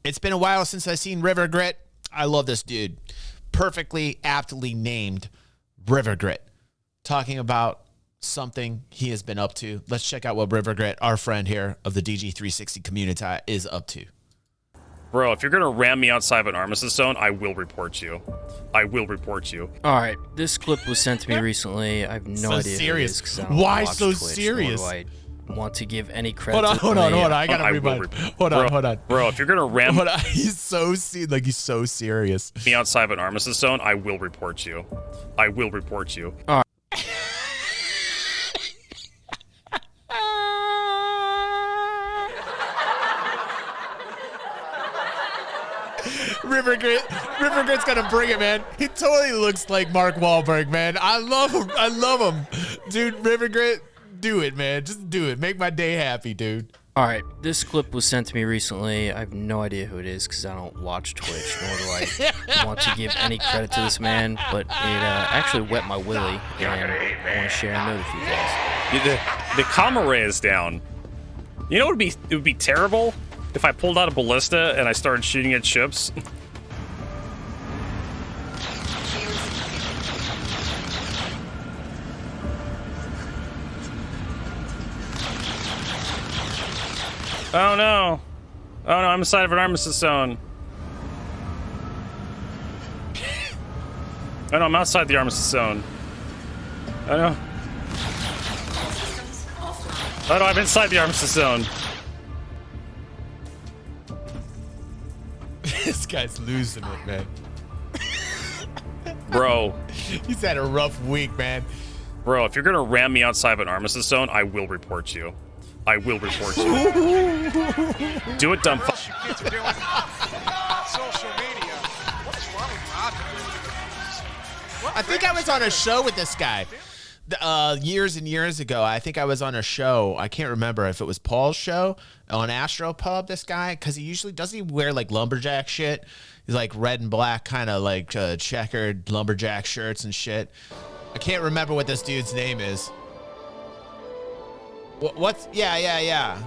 It's been a while since I've seen River Grit. I love this dude. Perfectly, aptly named River Grit. Talking about something he has been up to. Let's check out what River Grit, our friend here of the DG360 community, is up to. Bro, if you're gonna ram me outside of an armistice zone, I will report you. I will report you. Alright, this clip was sent to me recently. I have no idea serious. Who it is, 'cause I don't Why watch so Twitch, serious? nor do I want to give any credit Hold on. I gotta rewind. Hold on. Bro, if you're gonna ram he's so serious. me outside of an armistice zone, I will report you. I will report you. Alright. River Grit's gonna bring it, man. He totally looks like Mark Wahlberg, man. I love him. Dude, River Grit, do it, man. Just do it. Make my day happy, dude. Alright, this clip was sent to me recently. I have no idea who it is because I don't watch Twitch, nor do I want to give any credit to this man, but it actually wet my willy, and I want to share a note with you guys. The camera ray is down. You know it would be terrible if I pulled out a ballista and I started shooting at ships. Oh no. Oh no, I'm inside of an armistice zone. Oh no, I'm outside the armistice zone. Oh no. Oh no, I'm inside the armistice zone. This guy's losing it, man. Bro. He's had a rough week, man. Bro, if you're gonna ram me outside of an armistice zone, I will report you. I will report you. Do it, dumb fuck. I think I was on a show with this guy years and years ago. I think I was on a show. I can't remember if it was Paul's show on Astro Pub, this guy, because he usually doesn't he wear like lumberjack shit. He's like red and black, kind of like checkered lumberjack shirts and shit. I can't remember what this dude's name is. What's yeah.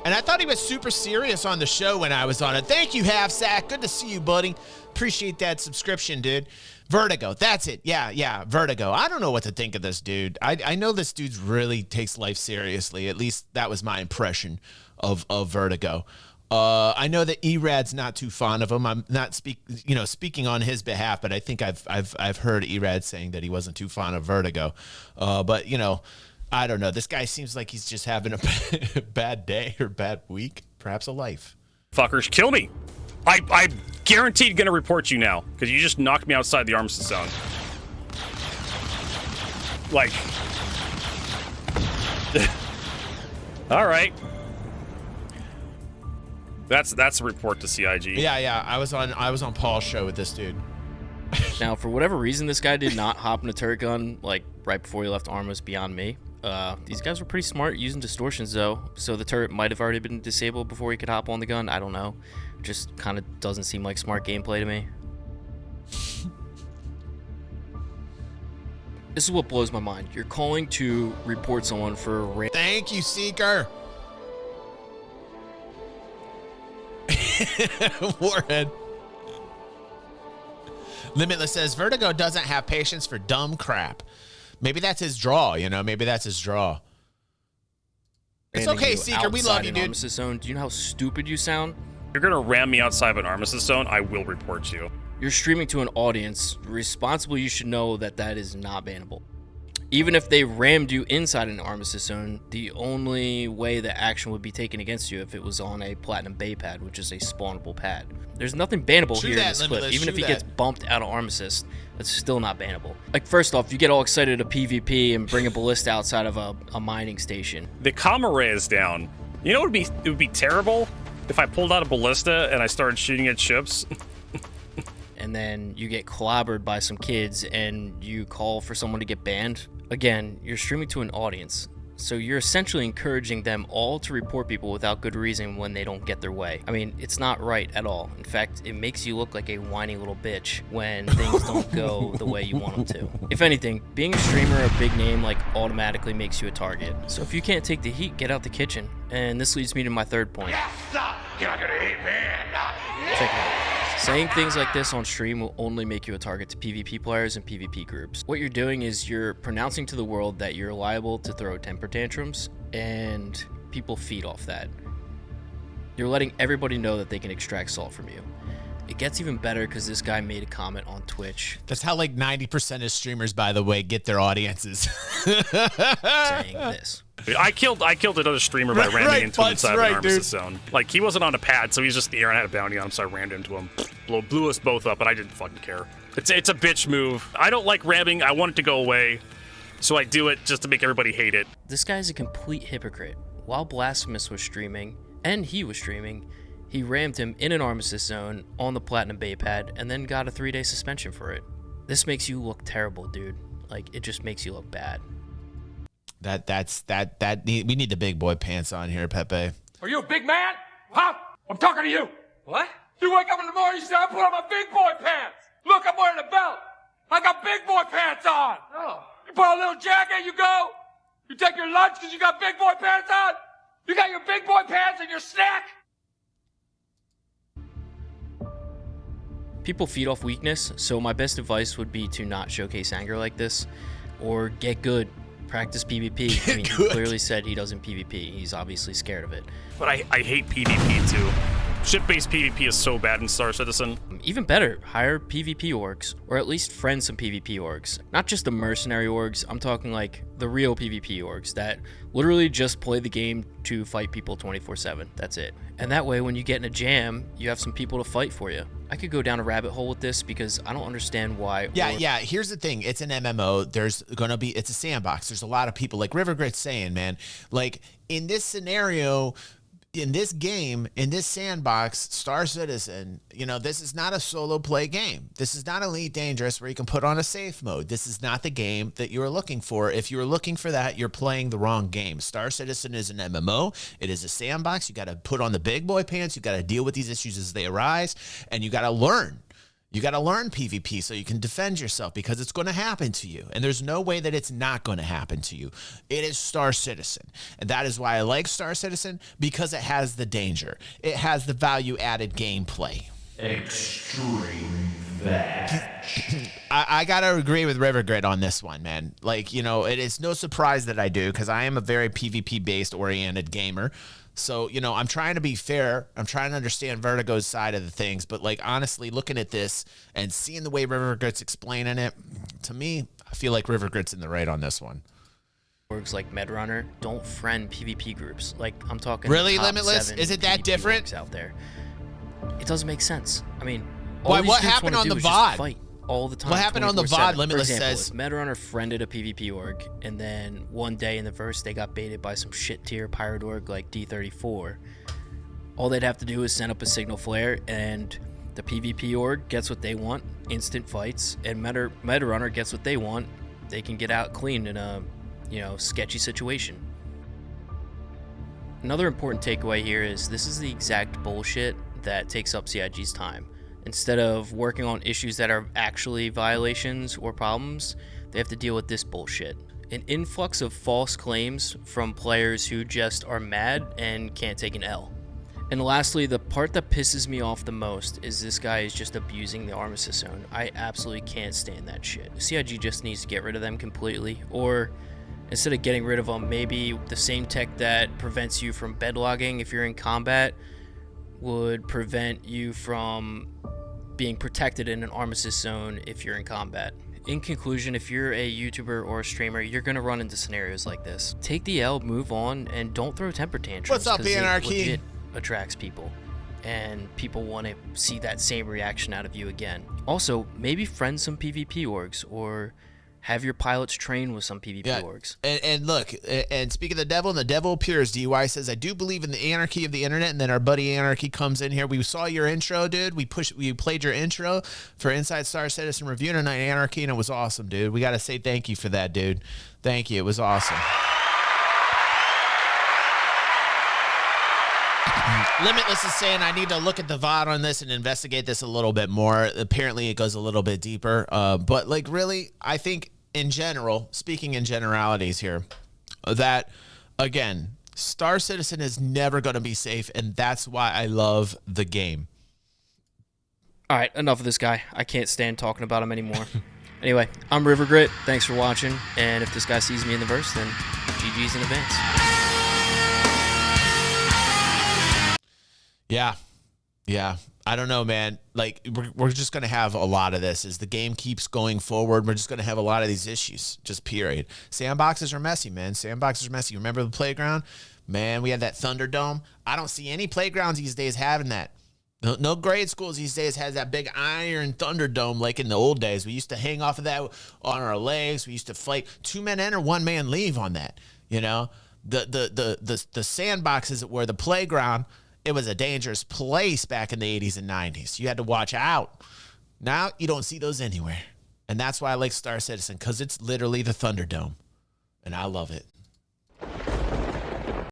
And I thought he was super serious on the show when I was on it. Thank you, Half Sack. Good to see you, buddy. Appreciate that subscription, dude. Vertigo. That's it. Yeah. Vertigo. I don't know what to think of this dude. I know this dude really takes life seriously. At least that was my impression of Vertigo. I know that Erad's not too fond of him. I'm not speaking on his behalf, but I think I've heard Erad saying that he wasn't too fond of Vertigo. But I don't know. This guy seems like he's just having a bad day or bad week, perhaps a life. Fuckers, kill me. I'm guaranteed gonna report you now because you just knocked me outside the armistice zone. Like, all right. That's a report to CIG. Yeah. I was on Paul's show with this dude. Now, for whatever reason, this guy did not hop in a turret gun like right before he left Armos beyond me. These guys were pretty smart using distortions though, so the turret might have already been disabled before he could hop on the gun. I don't know. Just kind of doesn't seem like smart gameplay to me. This is what blows my mind. You're calling to report someone for rape. Thank you, Seeker. Warhead. Limitless says Vertigo doesn't have patience for dumb crap. Maybe that's his draw, Maybe that's his draw. It's okay, Seeker. We love you, dude. Armistice zone. Do you know how stupid you sound? If you're gonna ram me outside of an armistice zone, I will report you. You're streaming to an audience. Responsibly, you should know that is not bannable. Even if they rammed you inside an armistice zone, the only way the action would be taken against you if it was on a platinum bay pad, which is a spawnable pad. There's nothing bannable here in this clip. Even if he gets bumped out of armistice, that's still not bannable. Like, first off, you get all excited at PvP and bring a ballista outside of a mining station. The camera ray is down. You know it would be terrible if I pulled out a ballista and I started shooting at ships. And then you get clobbered by some kids and you call for someone to get banned. Again, you're streaming to an audience, so you're essentially encouraging them all to report people without good reason when they don't get their way. I mean, it's not right at all. In fact, it makes you look like a whiny little bitch when things don't go the way you want them to. If anything, being a streamer, a big name, automatically makes you a target. So if you can't take the heat, get out the kitchen. And this leads me to my third point. You're not gonna hate me. Check it out. Saying things like this on stream will only make you a target to PvP players and PvP groups. What you're doing is you're pronouncing to the world that you're liable to throw temper tantrums, and people feed off that. You're letting everybody know that they can extract salt from you. It gets even better because this guy made a comment on Twitch. That's how like 90% of streamers, by the way, get their audiences. Saying this. I killed another streamer by ramming into him inside of an armistice zone. Like, he wasn't on a pad, so he was just in the air and I had a bounty on him, so I rammed into him. Blew us both up, but I didn't fucking care. It's a bitch move. I don't like ramming. I want it to go away, so I do it just to make everybody hate it. This guy's a complete hypocrite. While Blasphemous was streaming, and he was streaming, he rammed him in an armistice zone on the Platinum Bay pad and then got a 3-day suspension for it. This makes you look terrible, dude. Like, it just makes you look bad. We need the big boy pants on here, Pepe. Are you a big man? Huh? I'm talking to you. What? You wake up in the morning, you say, I put on my big boy pants. Look, I'm wearing a belt. I got big boy pants on. Oh. You put on a little jacket, you go. You take your lunch because you got big boy pants on. You got your big boy pants and your snack. People feed off weakness, so my best advice would be to not showcase anger like this, or get good. Practice PvP. I mean, he clearly said he doesn't PvP. He's obviously scared of it. But I hate PvP too. Ship-based PvP is so bad in Star Citizen. Even better, hire PvP orgs, or at least friend some PvP orgs. Not just the mercenary orgs, I'm talking like the real PvP orgs that literally just play the game to fight people 24/7. That's it. And that way, when you get in a jam, you have some people to fight for you. I could go down a rabbit hole with this because I don't understand why. Yeah. Here's the thing. It's an MMO. It's a sandbox. There's a lot of people, like River Grit's saying, man, like in this scenario, in this game, in this sandbox, Star Citizen, this is not a solo play game. This is not Elite Dangerous where you can put on a safe mode. This is not the game that you're looking for. If you're looking for that, you're playing the wrong game. Star Citizen is an MMO. It is a sandbox. You got to put on the big boy pants. You got to deal with these issues as they arise, and you got to learn. You got to learn PvP so you can defend yourself because it's going to happen to you. And there's no way that it's not going to happen to you. It is Star Citizen. And that is why I like Star Citizen, because it has the danger. It has the value-added gameplay. Extreme bad. I got to agree with River Grit on this one, man. Like, it is no surprise that I do because I am a very PvP-based oriented gamer. So, I'm trying to be fair. I'm trying to understand Vertigo's side of the things. But, like, honestly, looking at this and seeing the way River Grit's explaining it, to me, I feel like River Grit's in the right on this one. Orgs like Medrunner don't friend PvP groups. Like, I'm talking really top Limitless? 7 Is it that PvP different? orgs out there. It doesn't make sense. I mean, what happened on the VOD? Fight all the time. What happened on the VOD? Limitless For example, says if Medrunner friended a PvP org, and then one day in the verse they got baited by some shit tier pirate org like D34. All they'd have to do is send up a signal flare, and the PvP org gets what they want, instant fights, and Medrunner gets what they want. They can get out clean in a, sketchy situation. Another important takeaway here is this is the exact bullshit that takes up CIG's time. Instead of working on issues that are actually violations or problems, they have to deal with this bullshit. An influx of false claims from players who just are mad and can't take an L. And lastly, the part that pisses me off the most is this guy is just abusing the armistice zone. I absolutely can't stand that shit. CIG just needs to get rid of them completely, or instead of getting rid of them, maybe the same tech that prevents you from bedlogging if you're in combat would prevent you from being protected in an armistice zone if you're in combat. In conclusion, if you're a YouTuber or a streamer, you're gonna run into scenarios like this. Take the L, move on, and don't throw temper tantrums. What's up, Anarchy? It legit attracts people, and people want to see that same reaction out of you again. Also, maybe friend some PvP orgs, or have your pilots train with some PvP orgs. And look, and speaking of the devil, and the devil appears, DY says, I do believe in the anarchy of the internet, and then our buddy Anarchy comes in here. We saw your intro, dude. We played your intro for Inside Star Citizen Review tonight, Anarchy, and it was awesome, dude. We got to say thank you for that, dude. Thank you. It was awesome. Limitless is saying I need to look at the VOD on this and investigate this a little bit more. Apparently it goes a little bit deeper. But like really, I think in general, speaking in generalities here, that again, Star Citizen is never going to be safe, and that's why I love the game. All right, enough of this guy. I can't stand talking about him anymore. Anyway, I'm Rivergrit. Thanks for watching. And if this guy sees me in the verse, then GG's in advance. Yeah. I don't know, man. Like, we're just going to have a lot of this. As the game keeps going forward, we're just going to have a lot of these issues, just period. Sandboxes are messy, man. Sandboxes are messy. Remember the playground? Man, we had that Thunderdome. I don't see any playgrounds these days having that. No grade schools these days has that big iron Thunderdome like in the old days. We used to hang off of that on our legs. We used to fight 2 men enter, 1 man leave on that. You know, the sandboxes were the playground. It was a dangerous place back in the 80s and 90s. You had to watch out. Now you don't see those anywhere. And that's why I like Star Citizen, because it's literally the Thunderdome. And I love it.